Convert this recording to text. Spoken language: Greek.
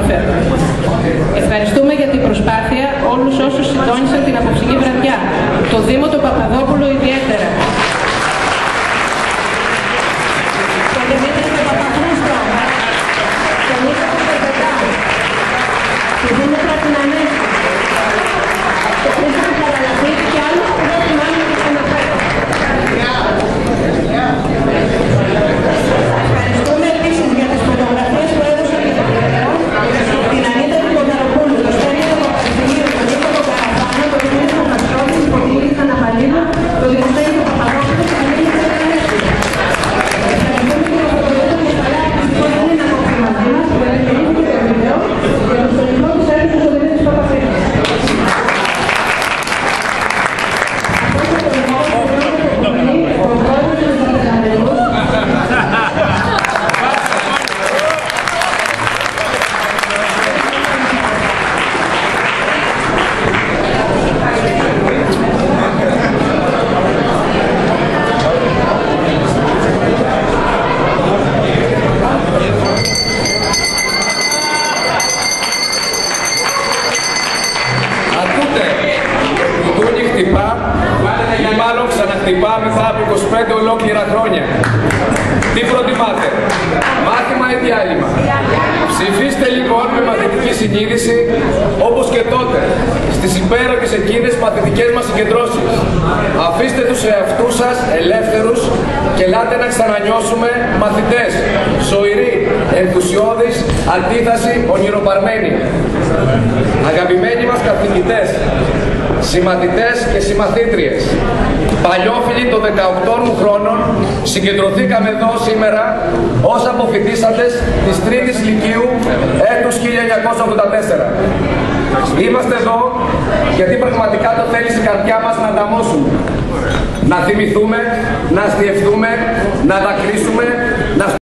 αναφέρουμε. Ευχαριστούμε για την προσπάθεια όλους όσους συντόνισαν την απόψινή βραδιά. Το Δήμο του Παπαδόπουλου ιδιαίτερα. Ξαναχτυπά μετά από 25 ολόκληρα χρόνια. Τι προτιμάτε, μάθημα ή διάλειμμα? Ψηφίστε λοιπόν με μαθητική συνείδηση, όπως και τότε, στις υπέροχες εκείνες μαθητικές μας συγκεντρώσεις. Αφήστε τους εαυτούς σας ελεύθερους και ελάτε να ξανανιώσουμε μαθητές, ζωηροί, ενθουσιώδεις, αντίδραση, ονειροπαρμένοι. Αγαπημένοι μας καθηγητές, συμμαθητές και συμμαθήτριες, παλιόφιλοι των 18 μου χρόνων, συγκεντρωθήκαμε εδώ σήμερα ως αποφοιτήσαντες της 3ης Λυκείου έτους 1984. Είμαστε εδώ γιατί πραγματικά το θέλει η καρδιά μας να ανταμώσουμε. Να θυμηθούμε, να αστιευτούμε, να δακρύσουμε,